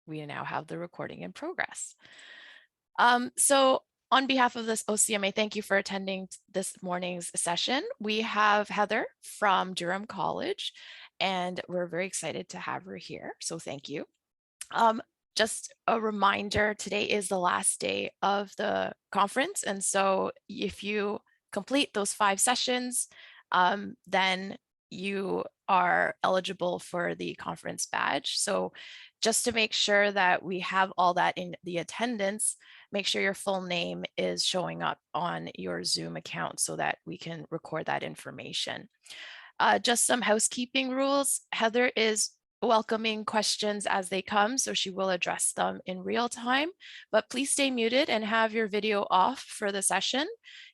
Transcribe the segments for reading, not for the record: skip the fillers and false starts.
we now have the recording in progress. So on behalf of this OCMA, thank you for attending this morning's session. We have Heather from Durham College, and we're very excited to have her here. So thank you. Just a reminder, today is the last day of the conference. And so if you complete those 5 sessions, then you are eligible for the conference badge. So just to make sure that we have all that in the attendance, make sure your full name is showing up on your Zoom account so that we can record that information. Just some housekeeping rules. Heather is welcoming questions as they come, so she will address them in real time, but please stay muted and have your video off for the session.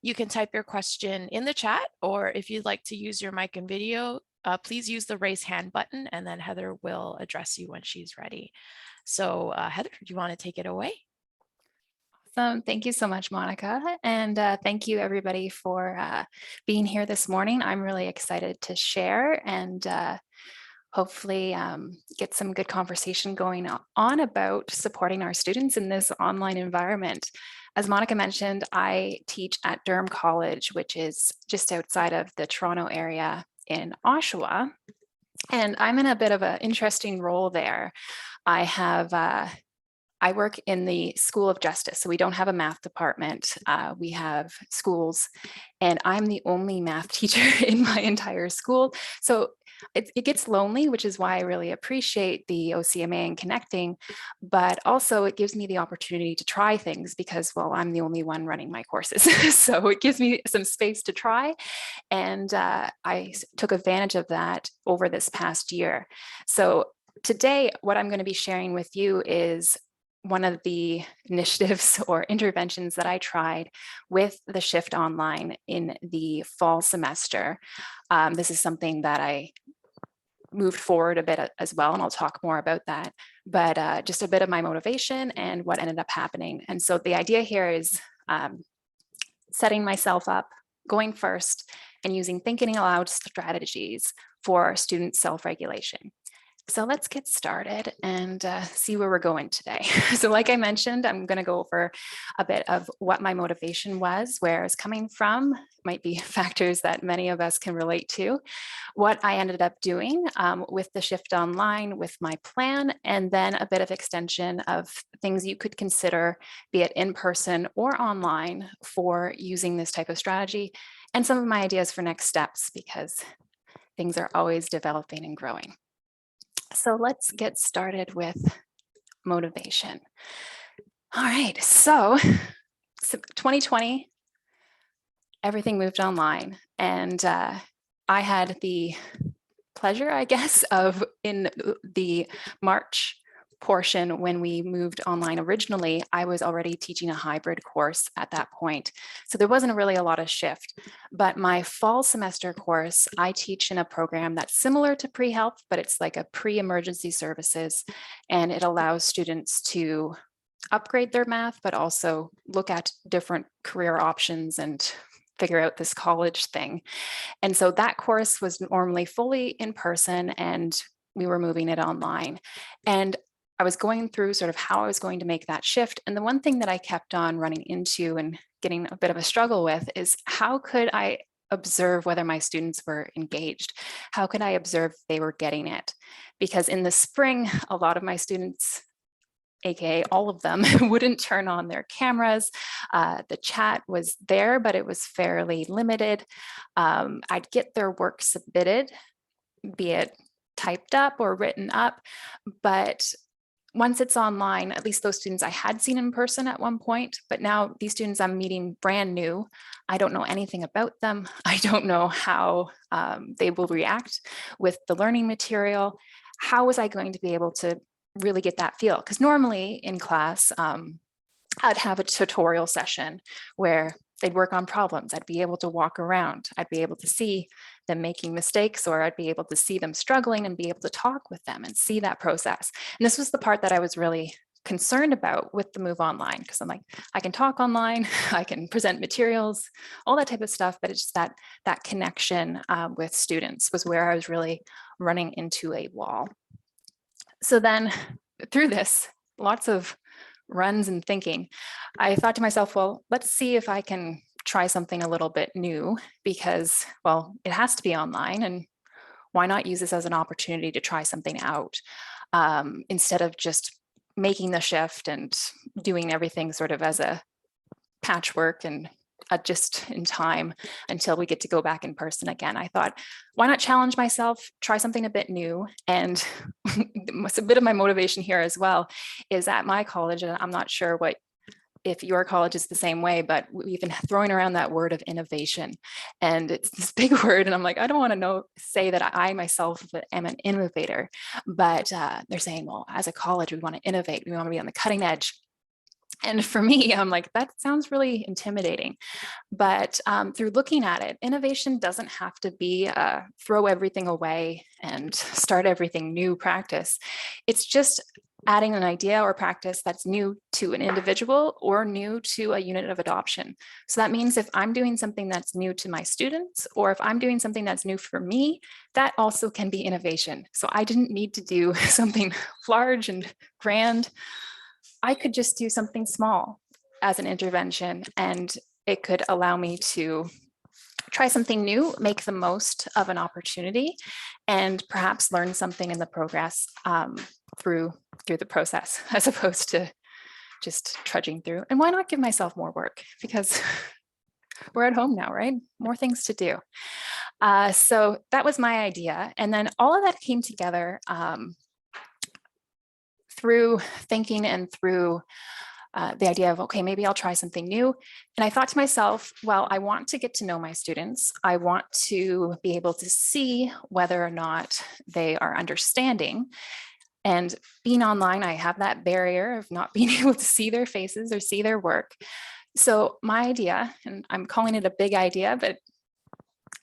You can type your question in the chat, or if you'd like to use your mic and video, please use the raise hand button, and then Heather will address you when she's ready. So Heather, do you want to take it away? Awesome. Thank you so much, Monica. And thank you everybody for being here this morning. I'm really excited to share and hopefully get some good conversation going on about supporting our students in this online environment. As Monica mentioned, I teach at Durham College, which is just outside of the Toronto area in Oshawa. And I'm in a bit of an interesting role there. I work in the School of Justice, so we don't have a math department. We have schools, and I'm the only math teacher in my entire school. So it gets lonely, which is why I really appreciate the OCMA and connecting, but also it gives me the opportunity to try things because, well, I'm the only one running my courses. So it gives me some space to try. And I took advantage of that over this past year. So today, what I'm going to be sharing with you is one of the initiatives or interventions that I tried with the shift online in the fall semester. This is something that I moved forward a bit as well, and I'll talk more about that, but just a bit of my motivation and what ended up happening. And so the idea here is setting myself up, going first, and using thinking aloud strategies for student self-regulation. So let's get started and see where we're going today. So like I mentioned, I'm going to go over a bit of what my motivation was, where it's coming from, might be factors that many of us can relate to, what I ended up doing with the shift online, with my plan, and then a bit of extension of things you could consider, be it in person or online, for using this type of strategy, and some of my ideas for next steps, because things are always developing and growing. So let's get started with motivation. All right, so 2020, everything moved online, and I had the pleasure, I guess, of in the March portion when we moved online originally, I was already teaching a hybrid course at that point. So there wasn't really a lot of shift, but my fall semester course, I teach in a program that's similar to pre-health, but it's like a pre-emergency services, and it allows students to upgrade their math, but also look at different career options and figure out this college thing. And so that course was normally fully in person, and we were moving it online. And I was going through sort of how I was going to make that shift. And the one thing that I kept on running into and getting a bit of a struggle with is how could I observe whether my students were engaged? How could I observe they were getting it? Because in the spring, a lot of my students, AKA all of them, wouldn't turn on their cameras. The chat was there, but it was fairly limited. I'd get their work submitted, be it typed up or written up, but once it's online, at least those students I had seen in person at one point, but now these students I'm meeting brand new. I don't know anything about them. I don't know how they will react with the learning material. How was I going to be able to really get that feel? Because normally in class, I'd have a tutorial session where they'd work on problems. I'd be able to walk around. I'd be able to see them making mistakes, or I'd be able to see them struggling and be able to talk with them and see that process. And this was the part that I was really concerned about with the move online, because I'm like, I can talk online, I can present materials, all that type of stuff, but it's just that connection with students was where I was really running into a wall. So then through this, lots of runs and thinking, I thought to myself, well, let's see if I can try something a little bit new because, well, it has to be online, and why not use this as an opportunity to try something out instead of just making the shift and doing everything sort of as a patchwork and just in time until we get to go back in person again. I thought, why not challenge myself, try something a bit new? And a bit of my motivation here as well is at my college, and I'm not sure what if your college is the same way, but we've been throwing around that word of innovation, and it's this big word. And I'm like, I don't want to say that I myself am an innovator, but they're saying, well, as a college, we want to innovate. We want to be on the cutting edge. And for me, I'm like, that sounds really intimidating. But through looking at it, innovation doesn't have to be throw everything away and start everything new practice. It's just adding an idea or practice that's new to an individual or new to a unit of adoption. So that means if I'm doing something that's new to my students, or if I'm doing something that's new for me, that also can be innovation. So I didn't need to do something large and grand. I could just do something small as an intervention, and it could allow me to try something new, make the most of an opportunity, and perhaps learn something in the progress through the process, as opposed to just trudging through. And why not give myself more work? Because we're at home now, right? More things to do. So that was my idea. And then all of that came together through thinking and through the idea of, okay, maybe I'll try something new. And I thought to myself, well, I want to get to know my students. I want to be able to see whether or not they are understanding. And being online, I have that barrier of not being able to see their faces or see their work. So my idea, and I'm calling it a big idea, but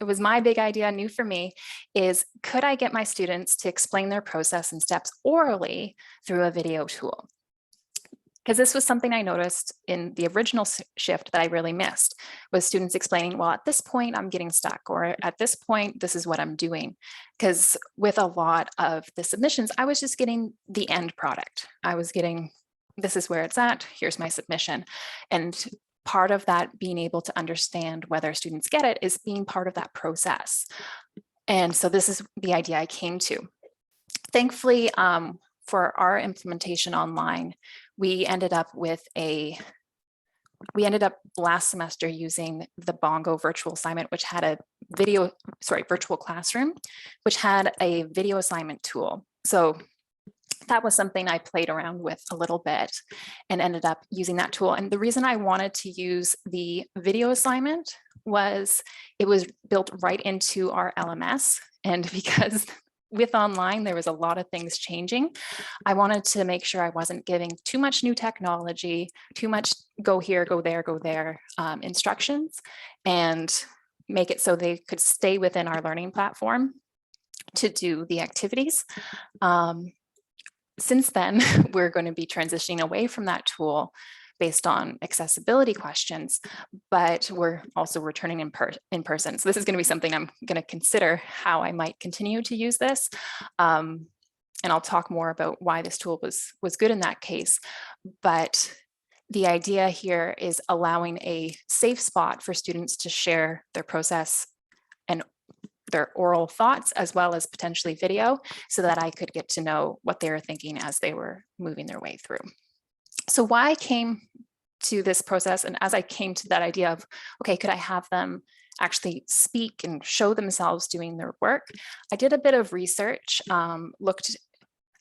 it was my big idea, new for me, is could I get my students to explain their process and steps orally through a video tool? Because this was something I noticed in the original shift that I really missed, was students explaining, well, at this point, I'm getting stuck, or at this point, this is what I'm doing. Because with a lot of the submissions, I was just getting the end product. I was getting, this is where it's at, here's my submission. And part of that being able to understand whether students get it is being part of that process. And so this is the idea I came to. Thankfully, for our implementation online, we ended up last semester using the Bongo virtual assignment, which had a virtual classroom, which had a video assignment tool. So that was something I played around with a little bit and ended up using that tool. And the reason I wanted to use the video assignment was it was built right into our LMS. And because with online, there was a lot of things changing, I wanted to make sure I wasn't giving too much new technology, too much go here, go there instructions, and make it so they could stay within our learning platform to do the activities. Since then, we're going to be transitioning away from that tool based on accessibility questions, but we're also returning in person. So this is going to be something I'm going to consider how I might continue to use this. And I'll talk more about why this tool was good in that case. But the idea here is allowing a safe spot for students to share their process and their oral thoughts, as well as potentially video, so that I could get to know what they were thinking as they were moving their way through. So why I came to this process, and as I came to that idea of, okay, could I have them actually speak and show themselves doing their work? I did a bit of research, looked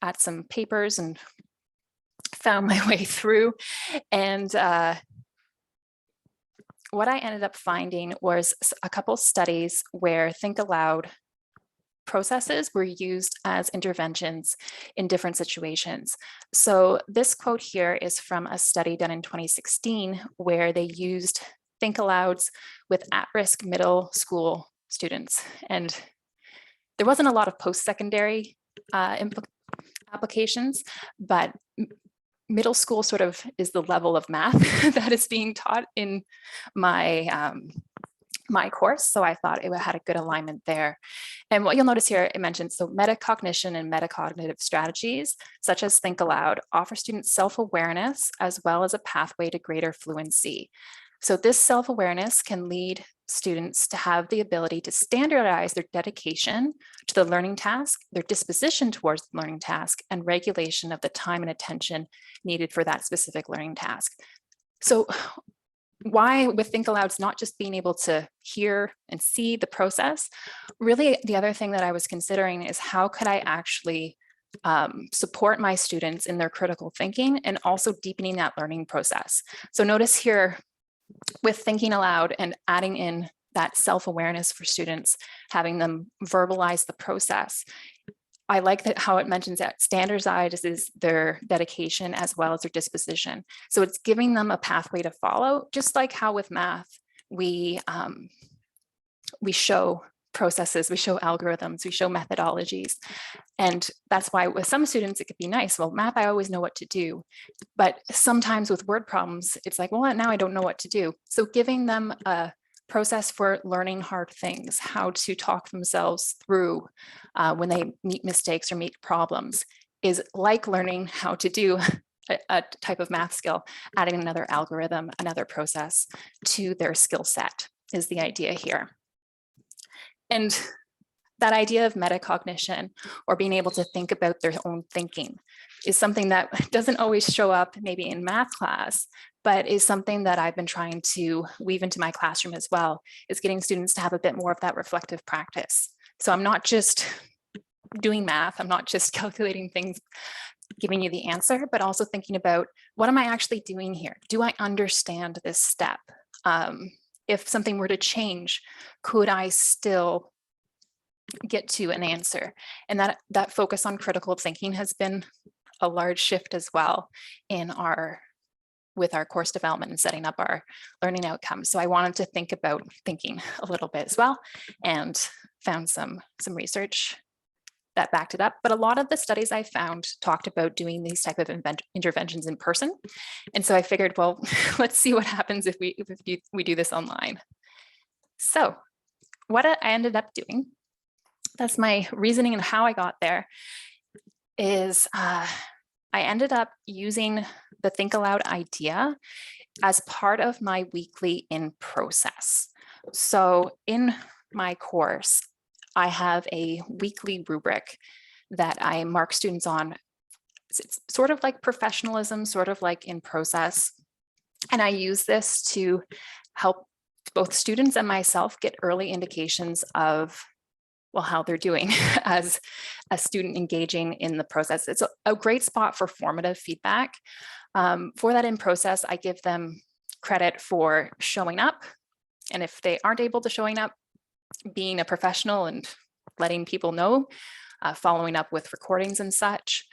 at some papers and found my way through. And what I ended up finding was a couple studies where Think Aloud processes were used as interventions in different situations. So this quote here is from a study done in 2016 where they used Think Alouds with at-risk middle school students. And there wasn't a lot of post-secondary applications, but middle school sort of is the level of math that is being taught in my my course. So I thought it had a good alignment there. And what you'll notice here, it mentions, so metacognition and metacognitive strategies, such as Think Aloud, offer students self-awareness as well as a pathway to greater fluency. So this self-awareness can lead students to have the ability to standardize their dedication to the learning task, their disposition towards the learning task, and regulation of the time and attention needed for that specific learning task. So why with Think Aloud, it's not just being able to hear and see the process. Really, the other thing that I was considering is how could I actually support my students in their critical thinking and also deepening that learning process. So notice here with Thinking Aloud and adding in that self-awareness for students, having them verbalize the process. I like that how it mentions that standardizes their dedication as well as their disposition. So it's giving them a pathway to follow, just like how with math, we show processes, we show algorithms, we show methodologies. And that's why with some students, it could be nice. Well, math, I always know what to do. But sometimes with word problems, it's like, well, now I don't know what to do. So giving them a process for learning hard things, how to talk themselves through when they meet mistakes or meet problems, is like learning how to do a type of math skill, adding another algorithm, another process to their skill set is the idea here. And that idea of metacognition, or being able to think about their own thinking, is something that doesn't always show up maybe in math class, but is something that I've been trying to weave into my classroom as well, is getting students to have a bit more of that reflective practice. So I'm not just doing math, I'm not just calculating things, giving you the answer, but also thinking about, what am I actually doing here? Do I understand this step? If something were to change, could I still get to an answer? And that focus on critical thinking has been a large shift as well in with our course development and setting up our learning outcomes. So I wanted to think about thinking a little bit as well, and found some research that backed it up. But a lot of the studies I found talked about doing these type of interventions in person. And so I figured, well, let's see what happens if we do this online. So what I ended up doing, that's my reasoning and how I got there, is I ended up using the Think Aloud idea as part of my weekly in process. So in my course, I have a weekly rubric that I mark students on. It's sort of like professionalism, sort of like in process. And I use this to help both students and myself get early indications of, well, how they're doing as a student engaging in the process. It's a great spot for formative feedback. For that in process, I give them credit for showing up. And if they aren't able to showing up, being a professional and letting people know, following up with recordings and such,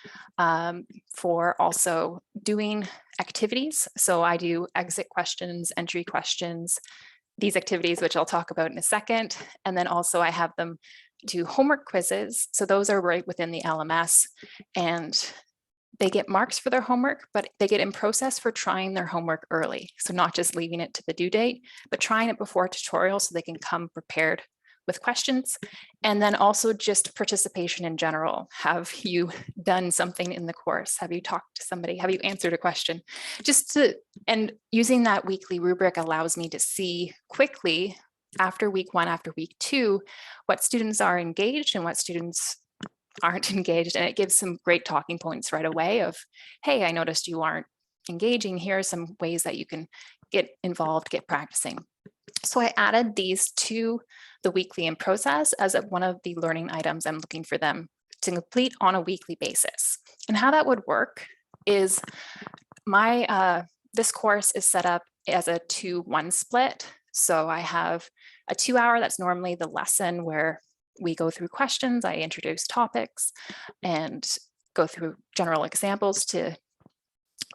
for also doing activities. So I do exit questions, entry questions, these activities, which I'll talk about in a second. And then also I have them do homework quizzes. So those are right within the LMS, and they get marks for their homework, but they get in process for trying their homework early. So not just leaving it to the due date, but trying it before a tutorial so they can come prepared with questions. And then also just participation in general. Have you done something in the course? Have you talked to somebody? Have you answered a question? And using that weekly rubric allows me to see quickly after week 1, after week 2, what students are engaged and what students aren't engaged. And it gives some great talking points right away of, hey, I noticed you aren't engaging. Here are some ways that you can get involved, get practicing. So I added these to the weekly in process as one of the learning items I'm looking for them to complete on a weekly basis. And how that would work is this course is set up as a 2-1 split. So I have a 2-hour, that's normally the lesson where we go through questions, I introduce topics and go through general examples to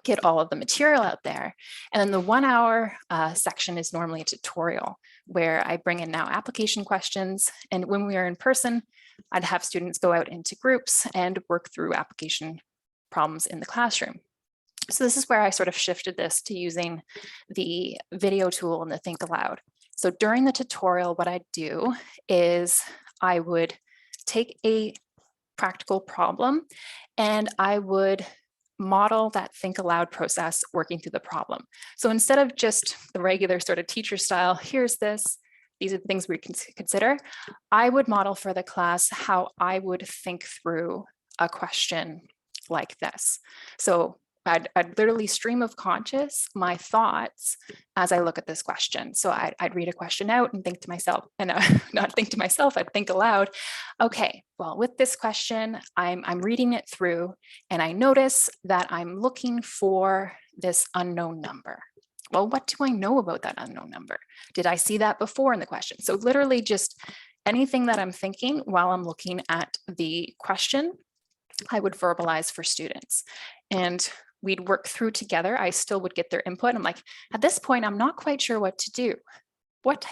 get all of the material out there. And then the 1-hour section is normally a tutorial where I bring in now application questions. And when we are in person, I'd have students go out into groups and work through application problems in the classroom. So this is where I sort of shifted this to using the video tool and the Think Aloud. So during the tutorial, what I'd do is I would take a practical problem and I would model that think aloud process working through the problem. So instead of just the regular sort of teacher style, here's this, these are the things we can consider, I would model for the class how I would think through a question like this. So I'd literally stream of conscious my thoughts as I look at this question. So I'd read a question out and think to myself, and not think to myself, I'd think aloud. Okay, well, with this question, I'm reading it through and I notice that I'm looking for this unknown number. Well, what do I know about that unknown number? Did I see that before in the question? So literally just anything that I'm thinking while I'm looking at the question, I would verbalize for students. And we'd work through together. I still would get their input. I'm like, at this point, I'm not quite sure what to do. What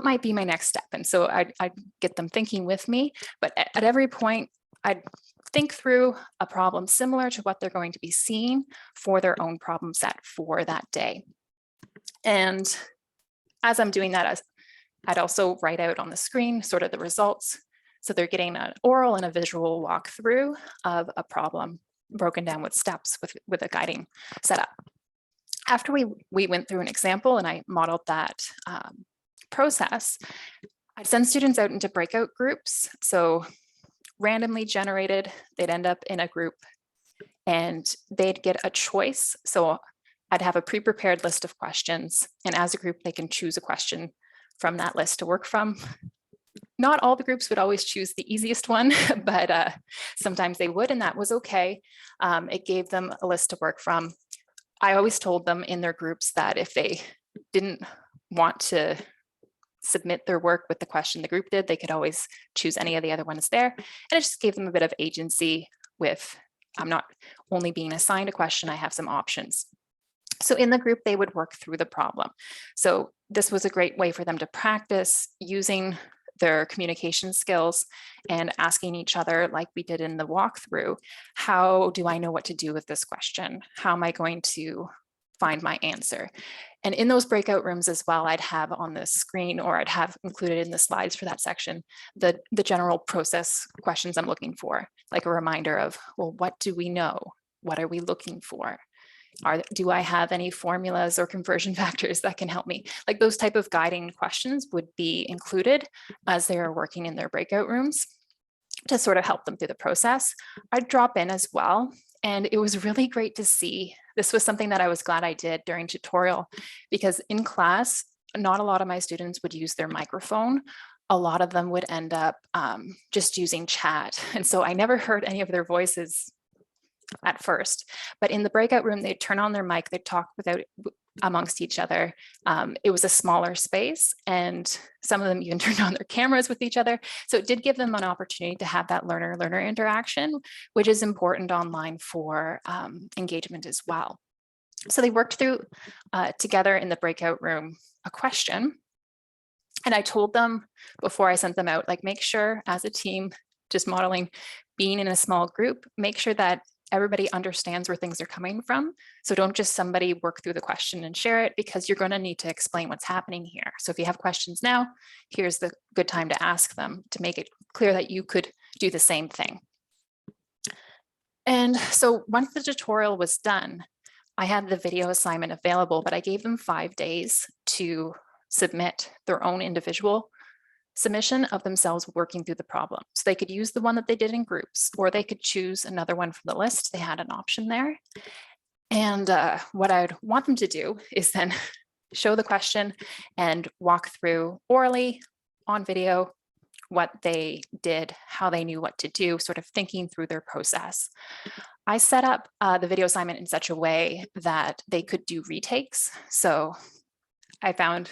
might be my next step? And so I'd get them thinking with me, but at every point, I'd think through a problem similar to what they're going to be seeing for their own problem set for that day. And as I'm doing that, I'd also write out on the screen sort of the results. So they're getting an oral and a visual walkthrough of a problem broken down with steps with a guiding setup. After we went through an example and I modeled that process, I'd send students out into breakout groups. So randomly generated, they'd end up in a group and they'd get a choice. So I'd have a pre-prepared list of questions, and as a group, they can choose a question from that list to work from. Not all the groups would always choose the easiest one, but sometimes they would, and that was okay. It gave them a list to work from. I always told them in their groups that if they didn't want to submit their work with the question the group did, they could always choose any of the other ones there. And it just gave them a bit of agency with, I'm not only being assigned a question, I have some options. So in the group, they would work through the problem. So this was a great way for them to practice using their communication skills and asking each other, like we did in the walkthrough, how do I know what to do with this question? How am I going to find my answer? And in those breakout rooms as well, I'd have on the screen, or I'd have included in the slides for that section, the general process questions I'm looking for, like a reminder of, well, what do we know? What are we looking for? Do I have any formulas or conversion factors that can help me? Like those type of guiding questions would be included as they are working in their breakout rooms to sort of help them through the process. I'd drop in as well. And it was really great to see. This was something that I was glad I did during tutorial, because in class, not a lot of my students would use their microphone. A lot of them would end up just using chat. And so I never heard any of their voices at first, but in the breakout room, they'd turn on their mic, they'd talk amongst each other. It was a smaller space, and some of them even turned on their cameras with each other. So it did give them an opportunity to have that learner-learner interaction, which is important online for engagement as well. So they worked through together in the breakout room a question. And I told them before I sent them out, like, make sure as a team, just modeling being in a small group, make sure that everybody understands where things are coming from. So don't just somebody work through the question and share it, because you're going to need to explain what's happening here. So if you have questions now, here's the good time to ask them to make it clear that you could do the same thing. And so once the tutorial was done, I had the video assignment available, but I gave them 5 days to submit their own individual submission of themselves working through the problem. So they could use the one that they did in groups, or they could choose another one from the list. They had an option there. And what I'd want them to do is then show the question and walk through orally on video what they did, how they knew what to do, sort of thinking through their process. I set up the video assignment in such a way that they could do retakes. So I found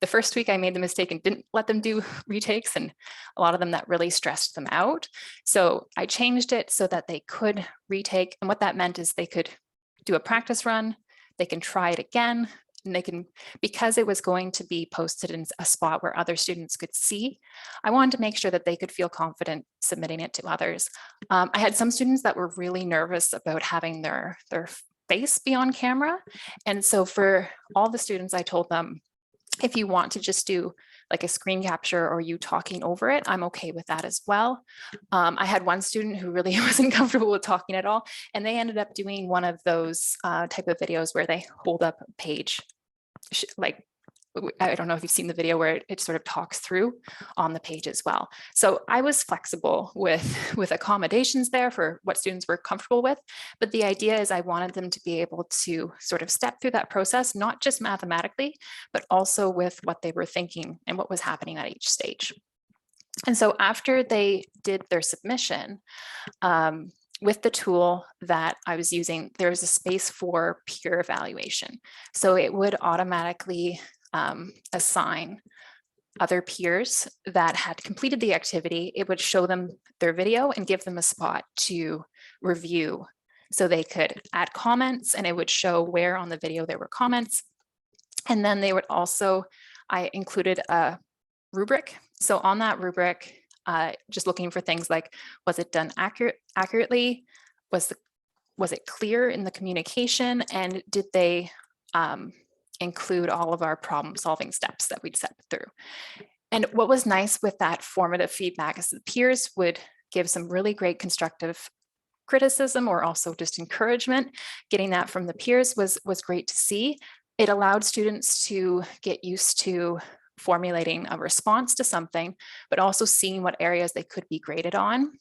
the first week I made the mistake and didn't let them do retakes, and a lot of them that really stressed them out. So I changed it so that they could retake. And what that meant is they could do a practice run, they can try it again, and they can, because it was going to be posted in a spot where other students could see, I wanted to make sure that they could feel confident submitting it to others. I had some students that were really nervous about having their face be on camera. And so for all the students, I told them, If you want to just do like a screen capture or you talking over it, I'm okay with that as well. I had one student who really wasn't comfortable with talking at all, and they ended up doing one of those type of videos where they hold up a page, like I don't know if you've seen the video where it sort of talks through on the page as well. So I was flexible with accommodations there for what students were comfortable with. But the idea is I wanted them to be able to sort of step through that process, not just mathematically, but also with what they were thinking and what was happening at each stage. And so after they did their submission, with the tool that I was using, there was a space for peer evaluation. So it would automatically assign other peers that had completed the activity. It would show them their video and give them a spot to review. So they could add comments and it would show where on the video there were comments. And then they would also, I included a rubric. So on that rubric, just looking for things like, was it done accurately? Was it clear in the communication? And did they include all of our problem solving steps that we'd set through? And what was nice with that formative feedback is the peers would give some really great constructive criticism or also just encouragement. Getting that from the peers was great to see. It allowed students to get used to formulating a response to something, but also seeing what areas they could be graded on.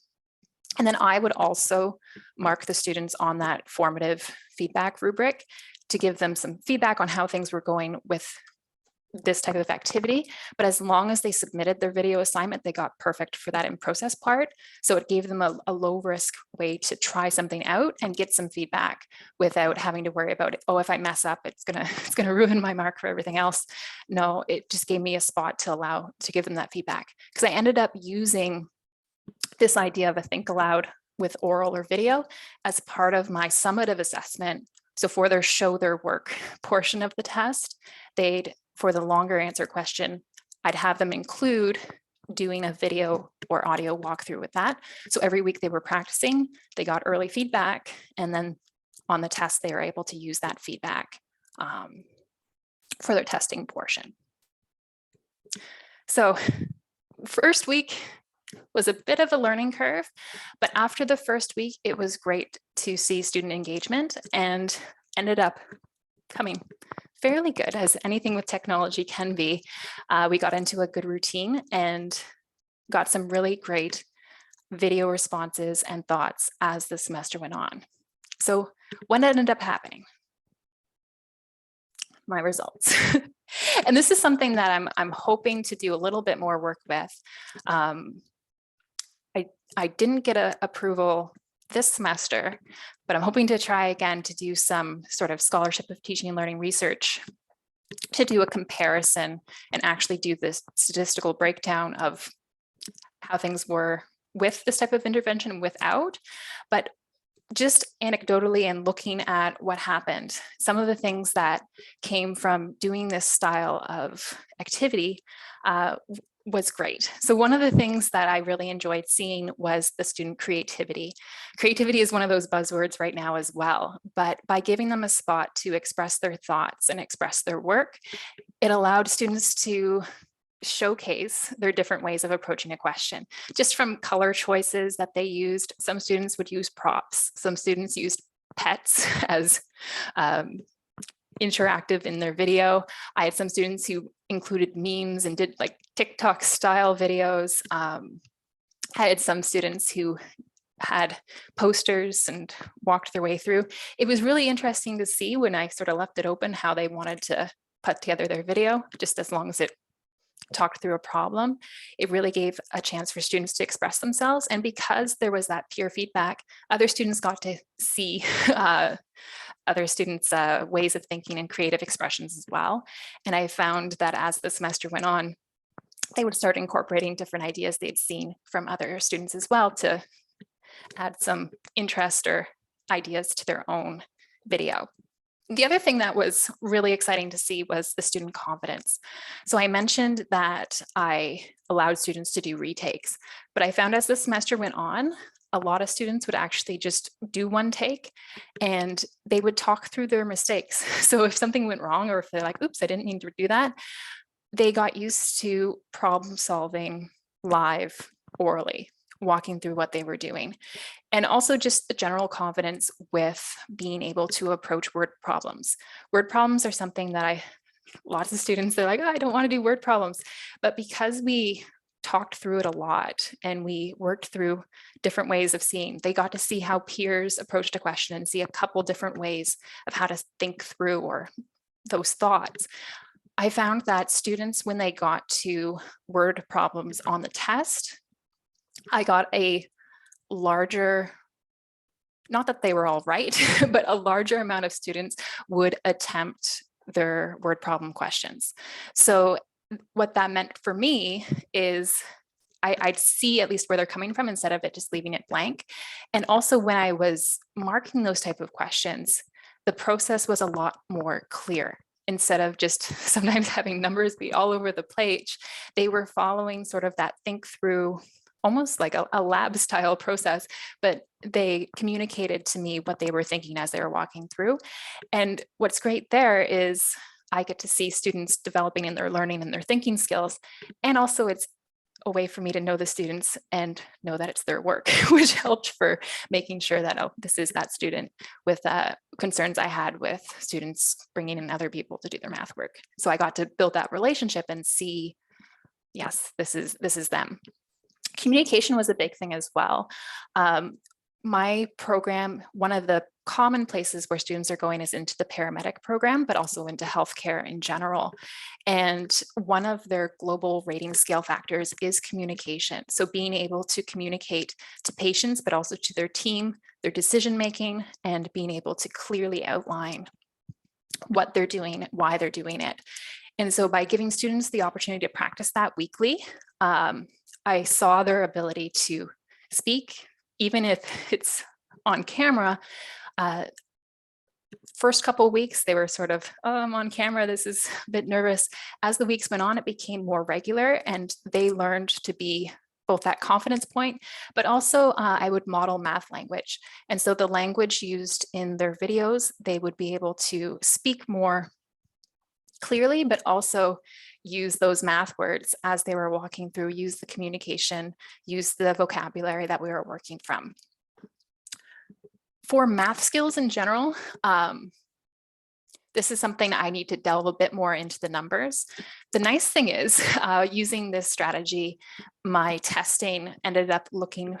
And then I would also mark the students on that formative feedback rubric to give them some feedback on how things were going with this type of activity. But as long as they submitted their video assignment, they got perfect for that in process part. So it gave them a low risk way to try something out and get some feedback without having to worry about it. Oh, if I mess up, it's gonna ruin my mark for everything else. No, it just gave me a spot to give them that feedback. Because I ended up using this idea of a think aloud with oral or video as part of my summative assessment. So for their show their work portion of the test, for the longer answer question, I'd have them include doing a video or audio walkthrough with that. So every week they were practicing, they got early feedback, and then on the test, they were able to use that feedback for their testing portion. So first week was a bit of a learning curve, but after the first week, it was great to see student engagement and ended up coming fairly good, as anything with technology can be. We got into a good routine and got some really great video responses and thoughts as the semester went on. So what ended up happening? My results. And this is something that I'm hoping to do a little bit more work with. I didn't get an approval this semester, but I'm hoping to try again to do some sort of scholarship of teaching and learning research to do a comparison and actually do this statistical breakdown of how things were with this type of intervention without. But just anecdotally and looking at what happened, some of the things that came from doing this style of activity was great. So one of the things that I really enjoyed seeing was the student creativity. Creativity is one of those buzzwords right now as well, but by giving them a spot to express their thoughts and express their work, it allowed students to showcase their different ways of approaching a question. Just from color choices that they used, some students would use props, some students used pets as interactive in their video. I had some students who included memes and did like TikTok style videos. I had some students who had posters and walked their way through. It was really interesting to see when I sort of left it open how they wanted to put together their video, just as long as it talked through a problem. It really gave a chance for students to express themselves. And because there was that peer feedback, other students got to see other students' ways of thinking and creative expressions as well. And I found that as the semester went on, they would start incorporating different ideas they'd seen from other students as well to add some interest or ideas to their own video. The other thing that was really exciting to see was the student confidence. So I mentioned that I allowed students to do retakes, but I found as the semester went on, a lot of students would actually just do one take and they would talk through their mistakes. So if something went wrong or if they're like, oops, I didn't mean to do that, they got used to problem solving live orally, walking through what they were doing. And also just the general confidence with being able to approach word problems. Word problems are something that lots of students, they're like, oh, I don't want to do word problems. But because we talked through it a lot and we worked through different ways of seeing, they got to see how peers approached a question and see a couple different ways of how to think through or those thoughts. I found that students, when they got to word problems on the test, I got a larger, not that they were all right, but a larger amount of students would attempt their word problem questions. So what that meant for me is I'd see at least where they're coming from instead of it just leaving it blank. And also when I was marking those type of questions, the process was a lot more clear. Instead of just sometimes having numbers be all over the page, they were following sort of that think through, almost like a lab style process, but they communicated to me what they were thinking as they were walking through. And what's great there is I get to see students developing in their learning and their thinking skills. And also it's a way for me to know the students and know that it's their work, which helped for making sure that, oh, this is that student with concerns I had with students bringing in other people to do their math work. So I got to build that relationship and see, yes, this is them. Communication was a big thing as well. My program, one of the common places where students are going is into the paramedic program, but also into healthcare in general. And one of their global rating scale factors is communication. So being able to communicate to patients, but also to their team, their decision-making, and being able to clearly outline what they're doing, why they're doing it. And so by giving students the opportunity to practice that weekly, I saw their ability to speak, even if it's on camera. First couple of weeks, they were sort of, oh, I'm on camera, this is a bit nervous. As the weeks went on, it became more regular and they learned to be both that confidence point, but also I would model math language. And so the language used in their videos, they would be able to speak more clearly, but also use those math words as they were walking through, use the communication, use the vocabulary that we were working from. For math skills in general, this is something I need to delve a bit more into the numbers. The nice thing is using this strategy, my testing ended up looking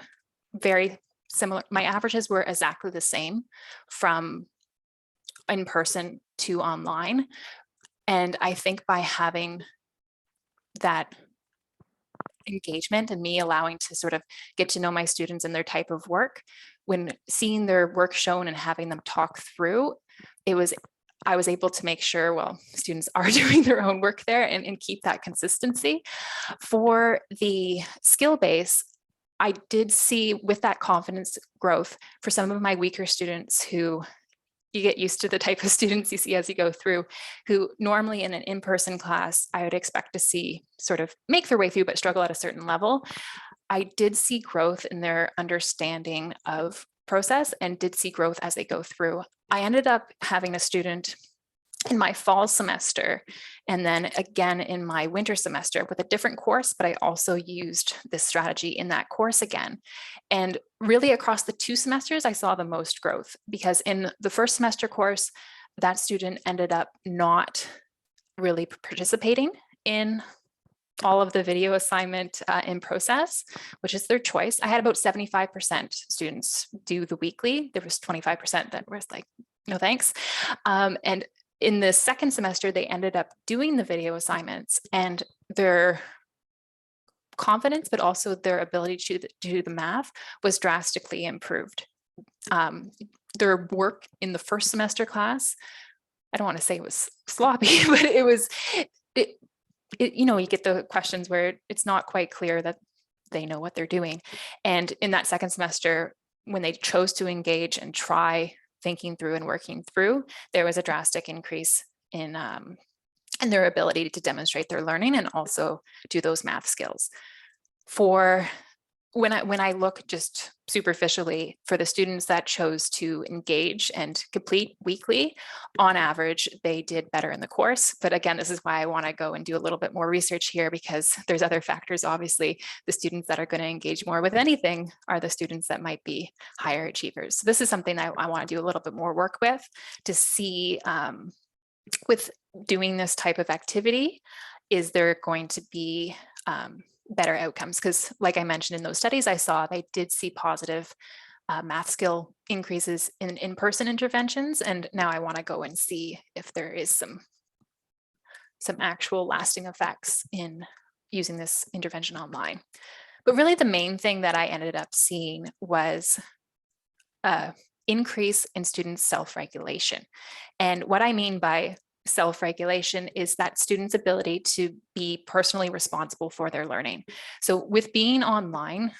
very similar. My averages were exactly the same from in person to online. And I think by having that engagement and me allowing to sort of get to know my students and their type of work, when seeing their work shown and having them talk through, I was able to make sure, well, students are doing their own work there and keep that consistency. For the skill base, I did see with that confidence growth for some of my weaker students who you get used to the type of students you see as you go through, who normally in an in-person class, I would expect to see sort of make their way through, but struggle at a certain level. I did see growth in their understanding of process and did see growth as they go through. I ended up having a student in my fall semester and then again in my winter semester with a different course, but I also used this strategy in that course again. And really across the 2 semesters, I saw the most growth because in the first semester course, that student ended up not really participating in all of the video assignment in process, which is their choice. I had about 75% students do the weekly. There was 25% that was like, no thanks. And in the second semester, they ended up doing the video assignments and their confidence, but also their ability to do the math was drastically improved. Their work in the first semester class, I don't want to say it was sloppy, but it was, you know, you get the questions where it's not quite clear that they know what they're doing. And in that second semester, when they chose to engage and try thinking through and working through, there was a drastic increase in their ability to demonstrate their learning and also do those math skills. For when I look just superficially for the students that chose to engage and complete weekly, on average, they did better in the course. But again, this is why I want to go and do a little bit more research here, because there's other factors. Obviously, the students that are going to engage more with anything are the students that might be higher achievers. So this is something that I want to do a little bit more work with to see with doing this type of activity, is there going to be better outcomes? Because like I mentioned in those studies I saw, they did see positive math skill increases in in-person interventions. And now I want to go and see if there is some actual lasting effects in using this intervention online. But really the main thing that I ended up seeing was increase in students' self-regulation. And what I mean by self-regulation is that students' ability to be personally responsible for their learning. So with being online,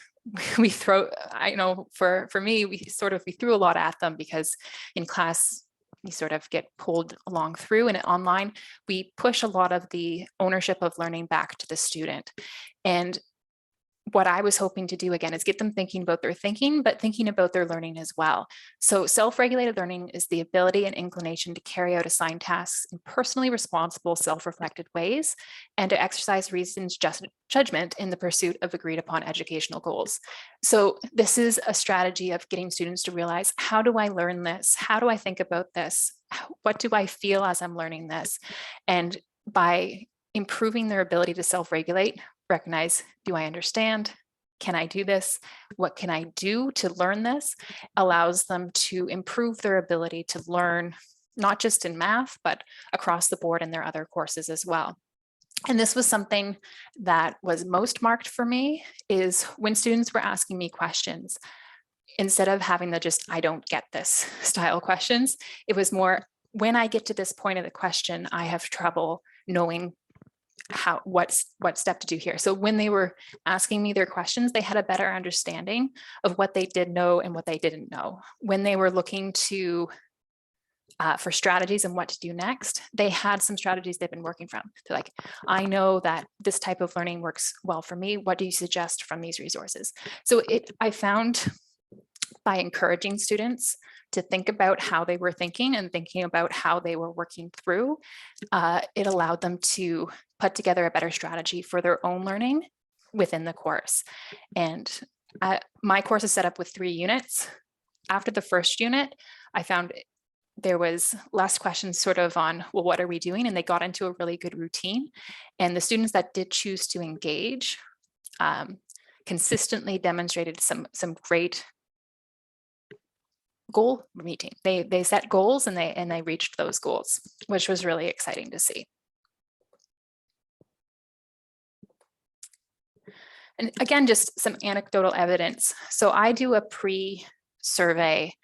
we throw, I know for me, we threw a lot at them, because in class, you sort of get pulled along through, and online, we push a lot of the ownership of learning back to the student. And what I was hoping to do again is get them thinking about their thinking, but thinking about their learning as well. So self-regulated learning is the ability and inclination to carry out assigned tasks in personally responsible, self-reflected ways, and to exercise reasoned judgment in the pursuit of agreed upon educational goals. So this is a strategy of getting students to realize, how do I learn this? How do I think about this? What do I feel as I'm learning this? And by improving their ability to self-regulate, recognize, do I understand? Can I do this? What can I do to learn this? Allows them to improve their ability to learn, not just in math, but across the board in their other courses as well. And this was something that was most marked for me, is when students were asking me questions, instead of having the just, I don't get this style questions, it was more, when I get to this point of the question, I have trouble knowing what step to do here. So when they were asking me their questions, they had a better understanding of what they did know and what they didn't know. When they were looking to for strategies and what to do next, they had some strategies they've been working from. They're like, I know that this type of learning works well for me. What do you suggest from these resources? So I found, by encouraging students to think about how they were thinking and thinking about how they were working through, it allowed them to put together a better strategy for their own learning within the course. And my course is set up with 3 units. After the first unit, I found there was less questions sort of on, well, what are we doing? And they got into a really good routine. And the students that did choose to engage consistently demonstrated some great goal meeting. They set goals and they reached those goals, which was really exciting to see. And again, just some anecdotal evidence. So I do a pre-survey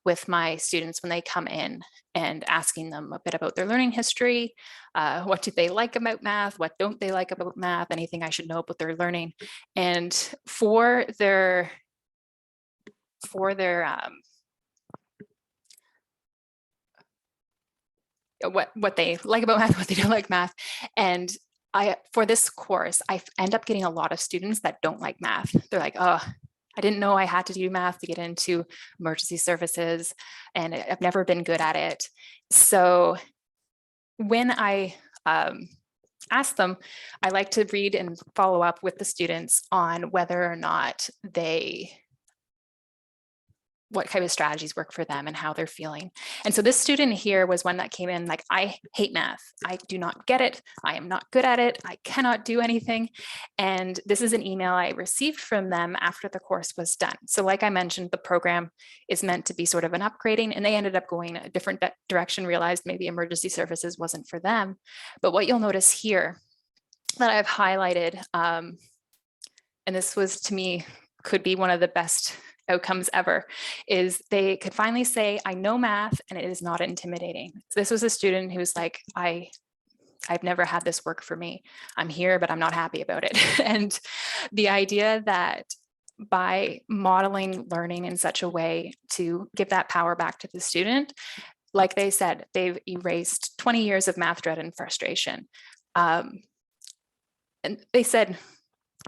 with my students when they come in, and asking them a bit about their learning history. What do they like about math? What don't they like about math? Anything I should know about their learning? And for their what they like about math, what they don't like math. And for this course, I end up getting a lot of students that don't like math. They're like, oh, I didn't know I had to do math to get into emergency services, and I've never been good at it. So when I ask them, I like to read and follow up with the students on whether or not what kind of strategies work for them and how they're feeling. And so this student here was one that came in like, I hate math. I do not get it. I am not good at it. I cannot do anything. And this is an email I received from them after the course was done. So like I mentioned, the program is meant to be sort of an upgrading, and they ended up going a different direction, realized maybe emergency services wasn't for them. But what you'll notice here that I've highlighted, and this was, to me, could be one of the best outcomes ever, is they could finally say, I know math and it is not intimidating. So this was a student who was like, I've never had this work for me. I'm here, but I'm not happy about it. And the idea that by modeling learning in such a way to give that power back to the student, like they said, they've erased 20 years of math dread and frustration. And they said,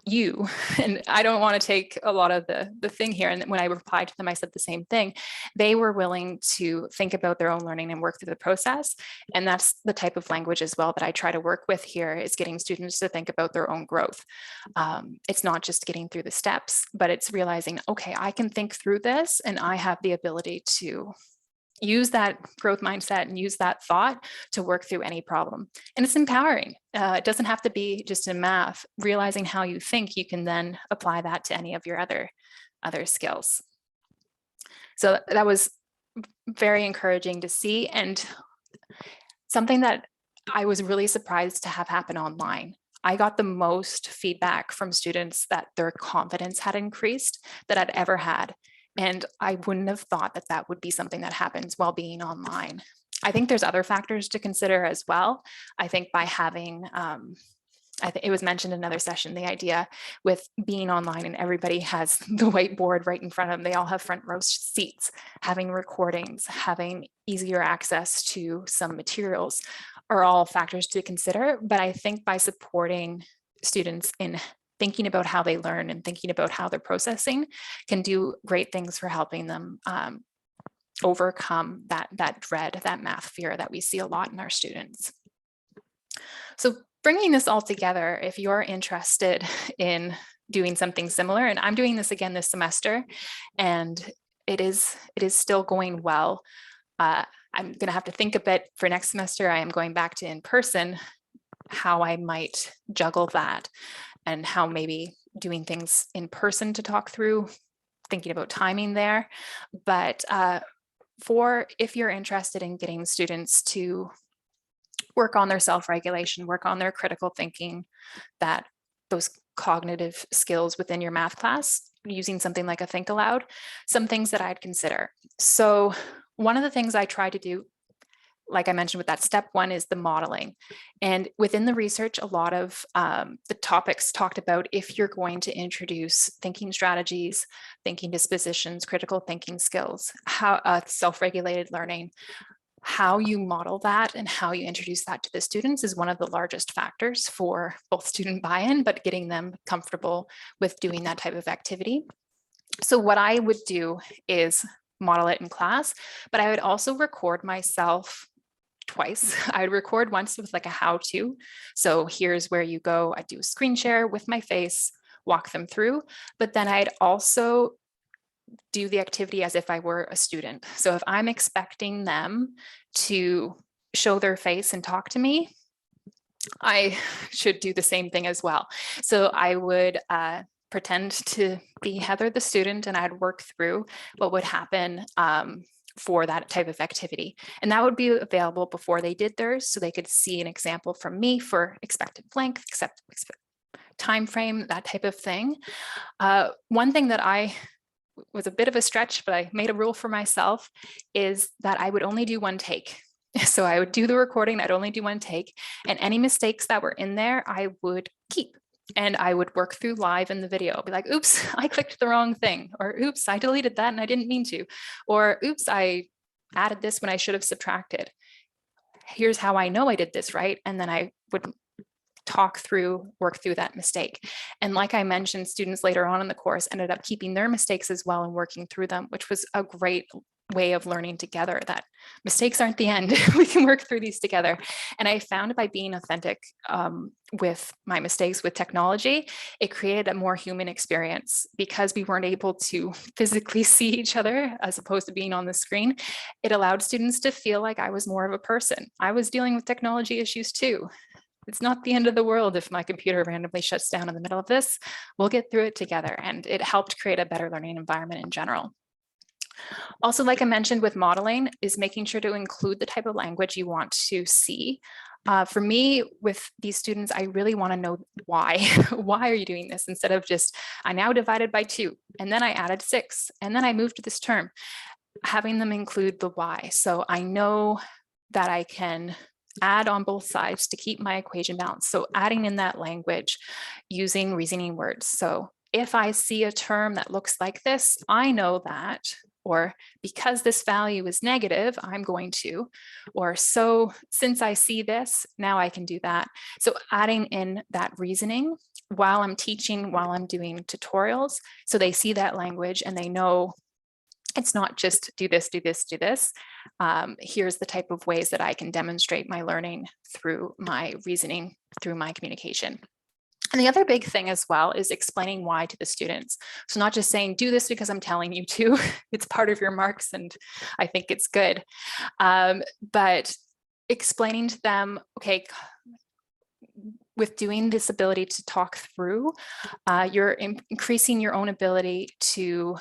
you, and I don't want to take a lot of the thing here. And when I replied to them, I said the same thing. They were willing to think about their own learning and work through the process. And that's the type of language as well that I try to work with here, is getting students to think about their own growth. It's not just getting through the steps, but it's realizing, okay, I can think through this and I have the ability to use that growth mindset and use that thought to work through any problem. And it's empowering. It doesn't have to be just in math. Realizing how you think, you can then apply that to any of your other skills. So that was very encouraging to see, and something that I was really surprised to have happen online. I got the most feedback from students that their confidence had increased that I'd ever had. And I wouldn't have thought that that would be something that happens while being online. I think there's other factors to consider as well. I think by having, I think it was mentioned in another session, the idea with being online and everybody has the whiteboard right in front of them, they all have front row seats, having recordings, having easier access to some materials are all factors to consider. But I think by supporting students in thinking about how they learn and thinking about how they're processing can do great things for helping them overcome that dread, that math fear that we see a lot in our students. So bringing this all together, if you're interested in doing something similar, and I'm doing this again this semester, and it is still going well. I'm going to have to think a bit for next semester. I am going back to in person, how I might juggle that, and how maybe doing things in person to talk through, thinking about timing there. But if you're interested in getting students to work on their self-regulation, work on their critical thinking, those cognitive skills within your math class, using something like a Think Aloud, some things that I'd consider. So one of the things I try to do, like I mentioned with that step one, is the modeling. And within the research, a lot of the topics talked about, if you're going to introduce thinking strategies, thinking dispositions, critical thinking skills, how self-regulated learning, how you model that and how you introduce that to the students is one of the largest factors for both student buy-in, but getting them comfortable with doing that type of activity. So what I would do is model it in class, but I would also record myself twice. I would record once with like a how-to. So here's where you go. I do a screen share with my face, walk them through, but then I'd also do the activity as if I were a student. So if I'm expecting them to show their face and talk to me, I should do the same thing as well. So I would pretend to be Heather, the student, and I'd work through what would happen for that type of activity. And that would be available before they did theirs, so they could see an example from me for expected length, time frame, that type of thing. One thing that I was a bit of a stretch, but I made a rule for myself, is that I would only do one take. So I would do the recording, I'd only do one take, and any mistakes that were in there, I would keep. And I would work through live in the video. I'll be like, oops, I clicked the wrong thing, or oops, I deleted that and I didn't mean to, or oops, I added this when I should have subtracted. Here's how I know I did this right. And then I would work through that mistake. And like I mentioned, students later on in the course ended up keeping their mistakes as well and working through them, which was a great way of learning together, that mistakes aren't the end. We can work through these together. And I found by being authentic with my mistakes with technology, it created a more human experience, because we weren't able to physically see each other as opposed to being on the screen. It allowed students to feel like I was more of a person. I was dealing with technology issues too. It's not the end of the world if my computer randomly shuts down in the middle of this. We'll get through it together. And it helped create a better learning environment in general. Also, like I mentioned with modeling, is making sure to include the type of language you want to see. For me, with these students, I really want to know why. Why are you doing this? Instead of just, I now divided by 2, and then I added 6, and then I moved to this term. Having them include the why. So I know that I can add on both sides to keep my equation balanced. So adding in that language, using reasoning words. So if I see a term that looks like this, I know that, or because this value is negative, I'm going to, or so since I see this, now I can do that. So adding in that reasoning while I'm teaching, while I'm doing tutorials. So they see that language and they know it's not just do this, do this, do this. Here's the type of ways that I can demonstrate my learning through my reasoning, through my communication. And the other big thing as well is explaining why to the students. So not just saying, do this because I'm telling you to, it's part of your marks and I think it's good. But explaining to them, okay, with doing this ability to talk through, you're increasing your own ability to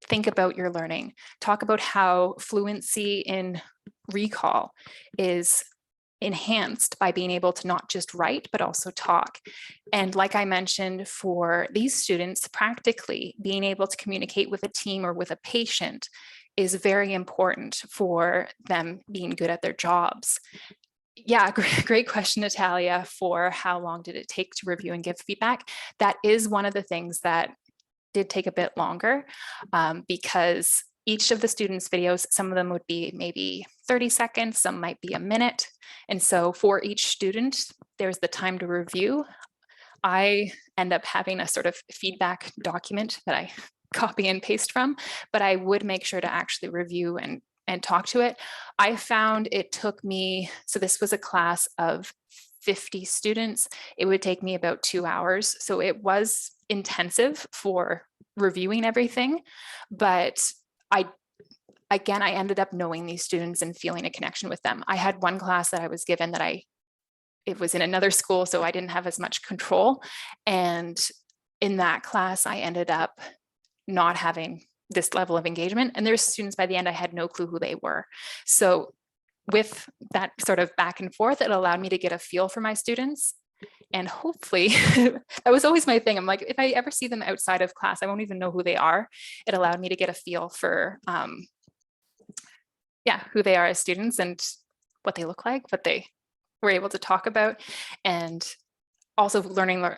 think about your learning, talk about how fluency in recall is enhanced by being able to not just write, but also talk. And like I mentioned, for these students, practically being able to communicate with a team or with a patient is very important for them being good at their jobs. Yeah, great question, Natalia, for how long did it take to review and give feedback? That is one of the things that did take a bit longer because each of the students' videos, some of them would be maybe 30 seconds, some might be a minute. And so for each student, there's the time to review. I end up having a sort of feedback document that I copy and paste from, but I would make sure to actually review and talk to it. I found it took me, so this was a class of 50 students, it would take me about 2 hours. So it was intensive for reviewing everything, but I ended up knowing these students and feeling a connection with them. I had one class that I was given that it was in another school, so I didn't have as much control. And in that class, I ended up not having this level of engagement. And there's students by the end, I had no clue who they were. So with that sort of back and forth, it allowed me to get a feel for my students. And hopefully, that was always my thing. I'm like, if I ever see them outside of class, I won't even know who they are. It allowed me to get a feel for, who they are as students and what they look like, what they were able to talk about, and also learner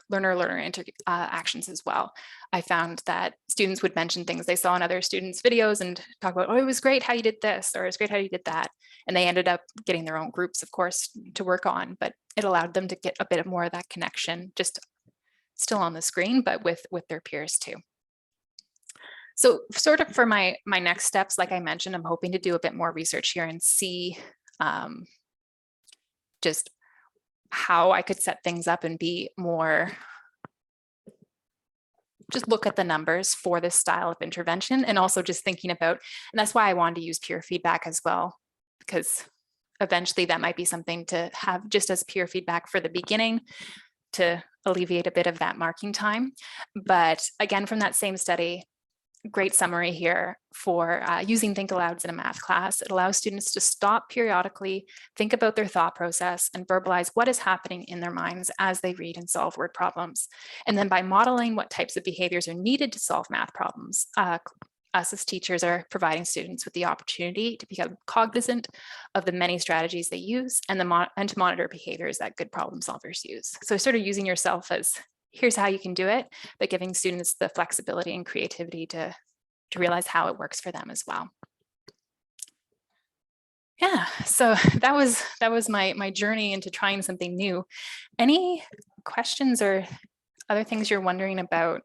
actions as well. I found that students would mention things they saw in other students' videos and talk about, oh, it was great how you did this, or it was great how you did that. And they ended up getting their own groups, of course, to work on, but it allowed them to get a bit more of that connection, just still on the screen, but with their peers too. So sort of for my next steps, like I mentioned, I'm hoping to do a bit more research here and see just how I could set things up and be more, just look at the numbers for this style of intervention, and also just thinking about, and that's why I wanted to use peer feedback as well, because eventually that might be something to have just as peer feedback for the beginning to alleviate a bit of that marking time. But again, from that same study, great summary here for using Think Alouds in a math class. It allows students to stop periodically, think about their thought process, and verbalize what is happening in their minds as they read and solve word problems. And then by modeling what types of behaviors are needed to solve math problems, us as teachers are providing students with the opportunity to become cognizant of the many strategies they use and to monitor behaviors that good problem solvers use. So sort of using yourself as, here's how you can do it, but giving students the flexibility and creativity to realize how it works for them as well. Yeah, so that was my journey into trying something new. Any questions or other things you're wondering about?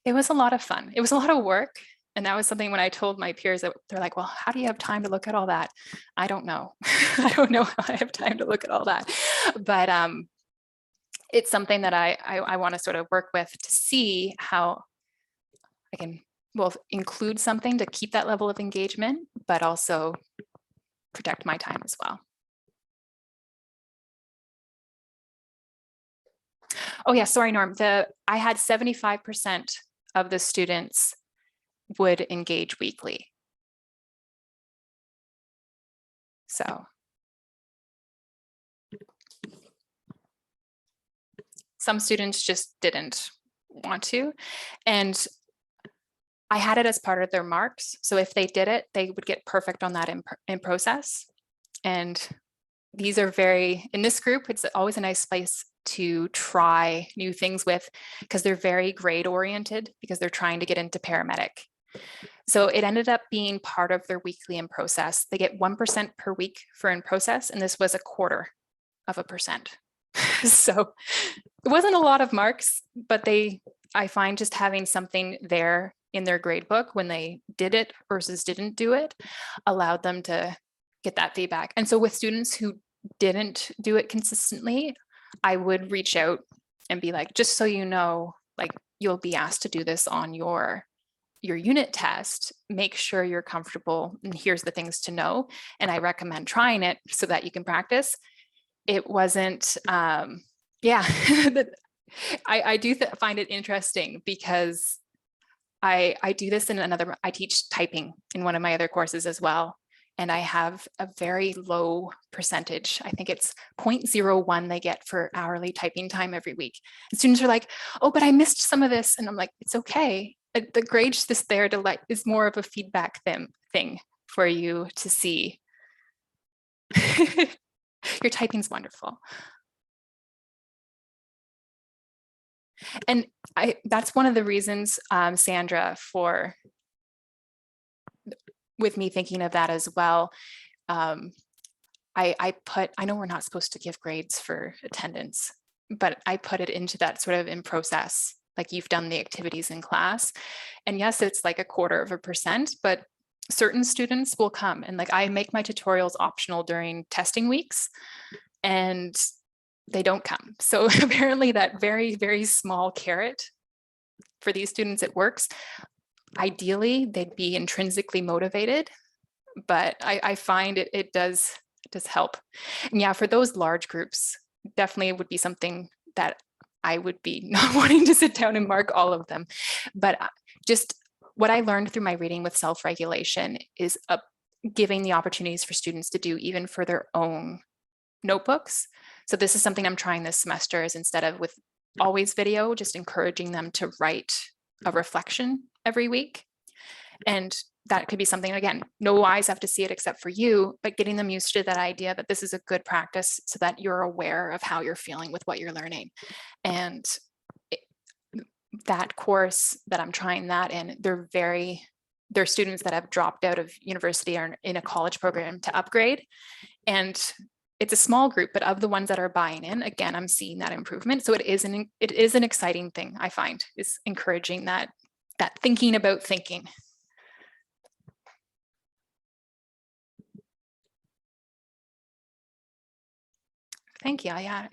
It was a lot of fun. It was a lot of work. And that was something when I told my peers, that they're like, well, how do you have time to look at all that? I don't know. I don't know how I have time to look at all that. But it's something that I want to sort of work with to see how I can, well, include something to keep that level of engagement, but also protect my time as well. Oh yeah, sorry, Norm. I had 75% of the students would engage weekly. So some students just didn't want to. And I had it as part of their marks. So if they did it, they would get perfect on that in process. And these are in this group, it's always a nice place to try new things with, because they're very grade oriented, because they're trying to get into paramedic. So it ended up being part of their weekly in process. They get 1% per week for in process, and this was 1/4%. So it wasn't a lot of marks, but I find just having something there in their grade book when they did it versus didn't do it allowed them to get that feedback. And so with students who didn't do it consistently, I would reach out and be like, just so you know, like, you'll be asked to do this on your unit test. Make sure you're comfortable, and here's the things to know. And I recommend trying it so that you can practice. It wasn't, yeah, I do find it interesting because I do this in another, I teach typing in one of my other courses as well. And I have a very low percentage. I think it's 0.01 they get for hourly typing time every week. And students are like, oh, but I missed some of this. And I'm like, it's okay. The grade's just there to is more of a feedback thing for you to see. Your typing's wonderful. And that's one of the reasons, Sandra, with me thinking of that as well. I know we're not supposed to give grades for attendance, but I put it into that sort of in process, like you've done the activities in class. And yes, it's like 1/4%, but certain students will come, and like I make my tutorials optional during testing weeks, and they don't come. So apparently that very, very small carrot for these students, it works. Ideally, they'd be intrinsically motivated, but I find it does help. And yeah, for those large groups, definitely would be something that I would be not wanting to sit down and mark all of them. But just what I learned through my reading with self-regulation is giving the opportunities for students to do even for their own notebooks. So this is something I'm trying this semester, is instead of with always video, just encouraging them to write a reflection every week. And that could be something, again, no eyes have to see it except for you, but getting them used to that idea that this is a good practice so that you're aware of how you're feeling with what you're learning. And that course that I'm trying that in, they're students that have dropped out of university or in a college program to upgrade. And it's a small group, but of the ones that are buying in, again, I'm seeing that improvement. So it is an exciting thing, I find, is encouraging that thinking about thinking. Thank you. Yeah,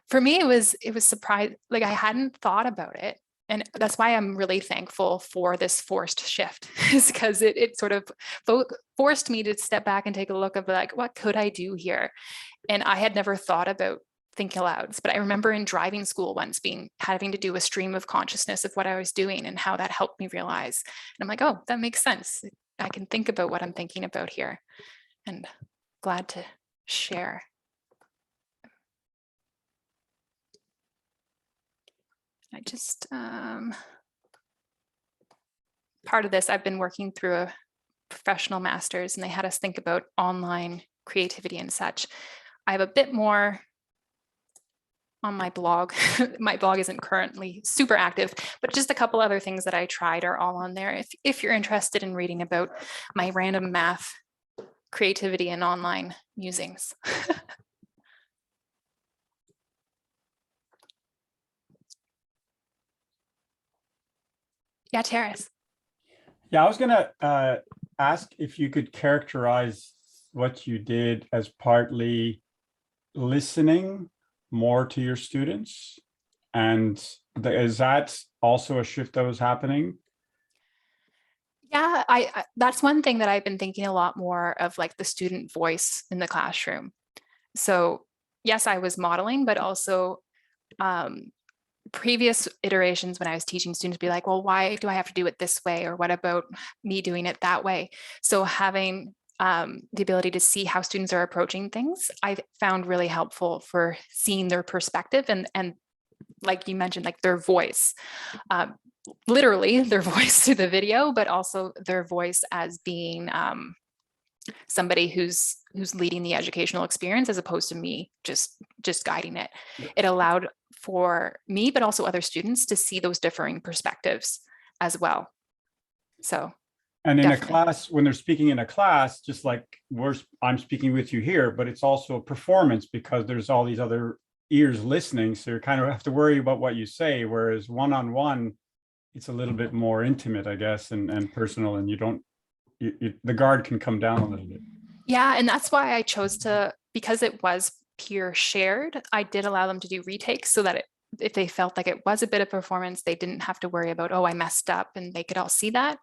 for me, it was surprised. Like I hadn't thought about it. And that's why I'm really thankful for this forced shift, is because it sort of forced me to step back and take a look of like, what could I do here? And I had never thought about think alouds, but I remember in driving school once having to do a stream of consciousness of what I was doing and how that helped me realize. And I'm like, oh, that makes sense. I can think about what I'm thinking about here, and glad to share. I just, part of this, I've been working through a professional master's, and they had us think about online creativity and such. I have a bit more on my blog. My blog isn't currently super active, but just a couple other things that I tried are all on there. If you're interested in reading about my random math, creativity, and online musings. Yeah, Terrace. Yeah, I was gonna ask if you could characterize what you did as partly listening more to your students, and is that also a shift that was happening? Yeah, that's one thing that I've been thinking a lot more of, like the student voice in the classroom. So yes, I was modeling, but also previous iterations when I was teaching students be like, well, why do I have to do it this way? Or what about me doing it that way? So having the ability to see how students are approaching things, I found really helpful for seeing their perspective and like you mentioned, like their voice, literally their voice through the video, but also their voice as being somebody who's leading the educational experience, as opposed to me just guiding it. It allowed for me, but also other students, to see those differing perspectives as well. So And in a definitely. class, when they're speaking in a class, just like I'm speaking with you here, but it's also a performance because there's all these other ears listening. So you kind of have to worry about what you say. Whereas one-on-one, it's a little bit more intimate, I guess, and personal, and the guard can come down a little bit. Yeah, and that's why I chose to, because it was peer shared, I did allow them to do retakes so that if they felt like it was a bit of performance, they didn't have to worry about, oh, I messed up, and they could all see that.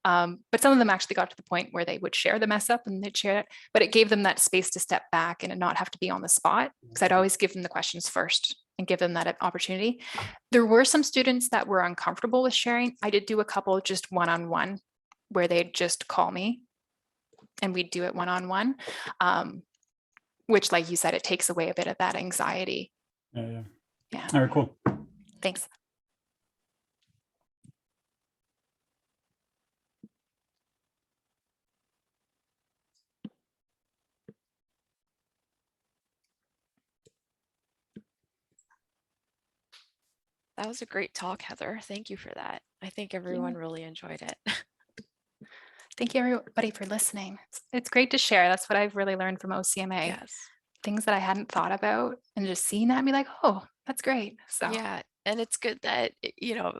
But some of them actually got to the point where they would share the mess up and they'd share it, but it gave them that space to step back and not have to be on the spot, because I'd always give them the questions first and give them that opportunity. There were some students that were uncomfortable with sharing. I did do a couple just one-on-one where they'd just call me and we'd do it one-on-one, which, like you said, it takes away a bit of that anxiety. Yeah. Yeah. All right, cool. Thanks. That was a great talk, Heather. Thank you for that. I think everyone really enjoyed it. Thank you, everybody, for listening. It's great to share. That's what I've really learned from OCMA. Yes. Things that I hadn't thought about, and just seeing that and be like, oh, that's great. So Yeah. And it's good that,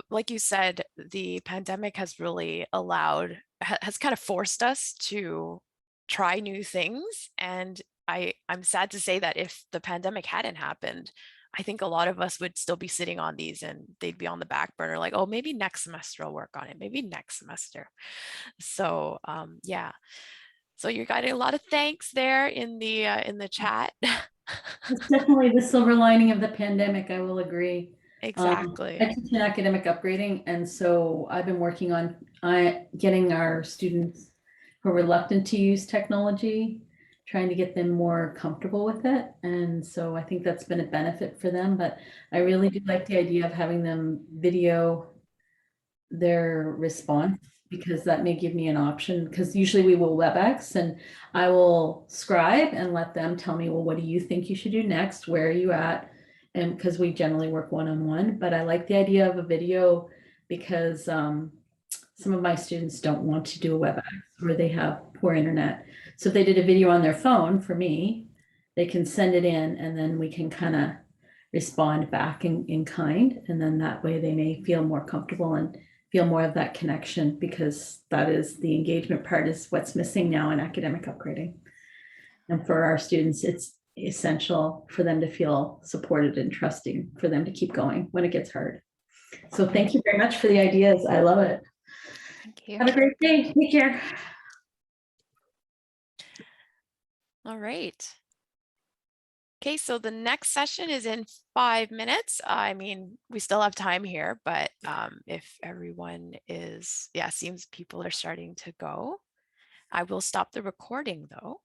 like you said, the pandemic has really has kind of forced us to try new things. And I'm sad to say that if the pandemic hadn't happened, I think a lot of us would still be sitting on these and they'd be on the back burner, like, oh, maybe next semester I'll work on it. Maybe next semester. So yeah. So you're getting a lot of thanks there in the chat. It's definitely the silver lining of the pandemic, I will agree. Exactly. I teach in academic upgrading, and so I've been working on getting our students who are reluctant to use technology, trying to get them more comfortable with it. And so I think that's been a benefit for them, but I really do like the idea of having them video their response, because that may give me an option, because usually we will WebEx and I will scribe and let them tell me, well, what do you think you should do next? Where are you at? And because we generally work one-on-one, but I like the idea of a video because some of my students don't want to do a WebEx or they have poor internet. So if they did a video on their phone for me, they can send it in and then we can kind of respond back in kind. And then that way they may feel more comfortable and feel more of that connection, because that is the engagement part is what's missing now in academic upgrading. And for our students, it's essential for them to feel supported and trusting for them to keep going when it gets hard. So thank you very much for the ideas. I love it. thank you. Have a great day. Take care. All right. Okay, so the next session is in 5 minutes. I mean, we still have time here, but if everyone seems people are starting to go. I will stop the recording though.